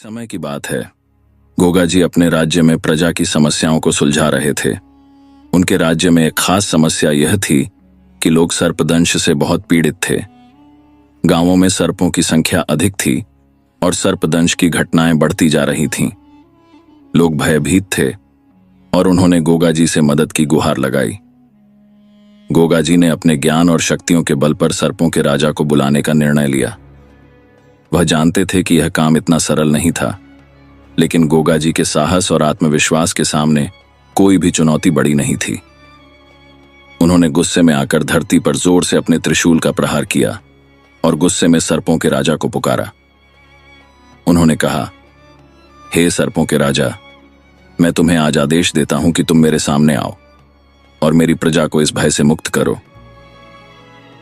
समय की बात है। गोगा जी अपने राज्य में प्रजा की समस्याओं को सुलझा रहे थे। उनके राज्य में एक खास समस्या यह थी कि लोग सर्पदंश से बहुत पीड़ित थे। गांवों में सर्पों की संख्या अधिक थी और सर्पदंश की घटनाएं बढ़ती जा रही थीं। लोग भयभीत थे और उन्होंने गोगा जी से मदद की गुहार लगाई। गोगा जी ने अपने ज्ञान और शक्तियों के बल पर सर्पों के राजा को बुलाने का निर्णय लिया। वह जानते थे कि यह काम इतना सरल नहीं था, लेकिन गोगा जी के साहस और आत्मविश्वास के सामने कोई भी चुनौती बड़ी नहीं थी। उन्होंने गुस्से में आकर धरती पर जोर से अपने त्रिशूल का प्रहार किया और गुस्से में सर्पों के राजा को पुकारा। उन्होंने कहा, हे सर्पों के राजा, मैं तुम्हें आज आदेश देता हूं कि तुम मेरे सामने आओ और मेरी प्रजा को इस भय से मुक्त करो।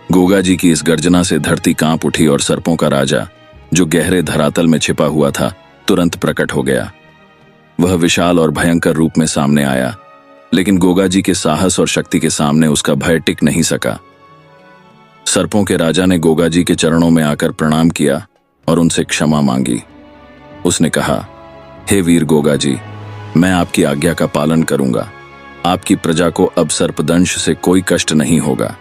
गोगा जी की इस गर्जना से धरती कांप उठी और सर्पों का राजा, जो गहरे धरातल में छिपा हुआ था, तुरंत प्रकट हो गया। वह विशाल और भयंकर रूप में सामने आया, लेकिन गोगा जी के साहस और शक्ति के सामने उसका भय टिक नहीं सका। सर्पों के राजा ने गोगा जी के चरणों में आकर प्रणाम किया और उनसे क्षमा मांगी। उसने कहा, हे वीर गोगा जी, मैं आपकी आज्ञा का पालन करूंगा। आपकी प्रजा को अब सर्पदंश से कोई कष्ट नहीं होगा।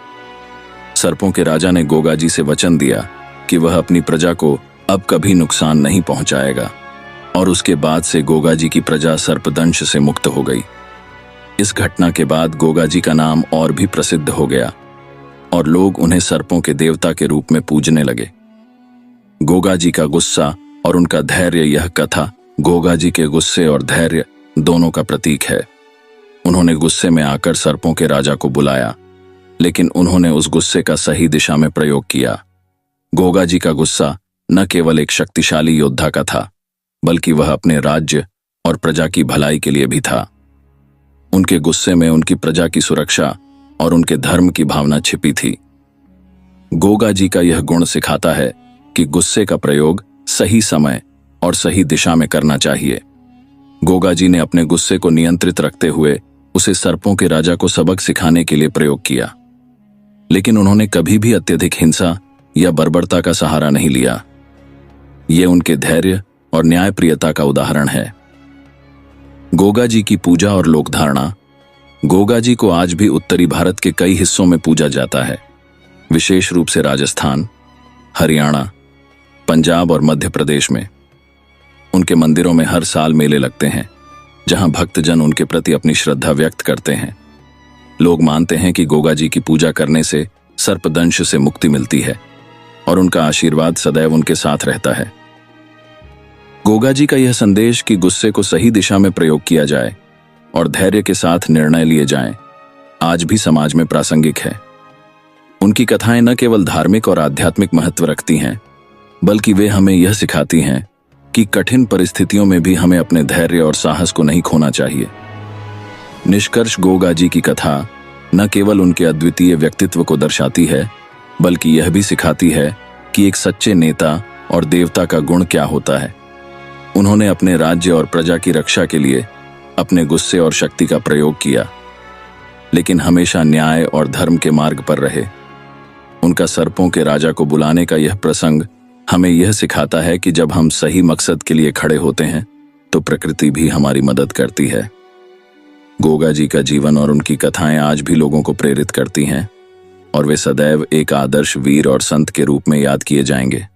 सर्पों के राजा ने गोगा जी से वचन दिया कि वह अपनी प्रजा को अब कभी नुकसान नहीं पहुंचाएगा, और उसके बाद से गोगा जी की प्रजा सर्पदंश से मुक्त हो गई। इस घटना के बाद गोगा जी का नाम और भी प्रसिद्ध हो गया और लोग उन्हें सर्पों के देवता के रूप में पूजने लगे। गोगा जी का गुस्सा और उनका धैर्य, यह कथा गोगा जी के गुस्से और धैर्य दोनों का प्रतीक है। उन्होंने गुस्से में आकर सर्पों के राजा को बुलाया, लेकिन उन्होंने उस गुस्से का सही दिशा में प्रयोग किया। गोगा जी का गुस्सा न केवल एक शक्तिशाली योद्धा का था, बल्कि वह अपने राज्य और प्रजा की भलाई के लिए भी था। उनके गुस्से में उनकी प्रजा की सुरक्षा और उनके धर्म की भावना छिपी थी। गोगा जी का यह गुण सिखाता है कि गुस्से का प्रयोग सही समय और सही दिशा में करना चाहिए। गोगा जी ने अपने गुस्से को नियंत्रित रखते हुए उसे सर्पों के राजा को सबक सिखाने के लिए प्रयोग किया, लेकिन उन्होंने कभी भी अत्यधिक हिंसा या बर्बरता का सहारा नहीं लिया। ये उनके धैर्य और न्यायप्रियता का उदाहरण है। गोगा जी की पूजा और लोकधारणा। गोगा जी को आज भी उत्तरी भारत के कई हिस्सों में पूजा जाता है, विशेष रूप से राजस्थान, हरियाणा, पंजाब और मध्य प्रदेश में। उनके मंदिरों में हर साल मेले लगते हैं, जहां भक्तजन उनके प्रति अपनी श्रद्धा व्यक्त करते हैं। लोग मानते हैं कि गोगा जी की पूजा करने से सर्पदंश से मुक्ति मिलती है और उनका आशीर्वाद सदैव उनके साथ रहता है। गोगा जी का यह संदेश कि गुस्से को सही दिशा में प्रयोग किया जाए और धैर्य के साथ निर्णय लिए जाएं, आज भी समाज में प्रासंगिक है। उनकी कथाएं न केवल धार्मिक और आध्यात्मिक महत्व रखती हैं, बल्कि वे हमें यह सिखाती हैं कि कठिन परिस्थितियों में भी हमें अपने धैर्य और साहस को नहीं खोना चाहिए। निष्कर्ष, गोगा जी की कथा न केवल उनके अद्वितीय व्यक्तित्व को दर्शाती है, बल्कि यह भी सिखाती है कि एक सच्चे नेता और देवता का गुण क्या होता है। उन्होंने अपने राज्य और प्रजा की रक्षा के लिए अपने गुस्से और शक्ति का प्रयोग किया, लेकिन हमेशा न्याय और धर्म के मार्ग पर रहे। उनका सर्पों के राजा को बुलाने का यह प्रसंग हमें यह सिखाता है कि जब हम सही मकसद के लिए खड़े होते हैं, तो प्रकृति भी हमारी मदद करती है। गोगा जी का जीवन और उनकी कथाएं आज भी लोगों को प्रेरित करती हैं और वे सदैव एक आदर्श वीर और संत के रूप में याद किए जाएंगे।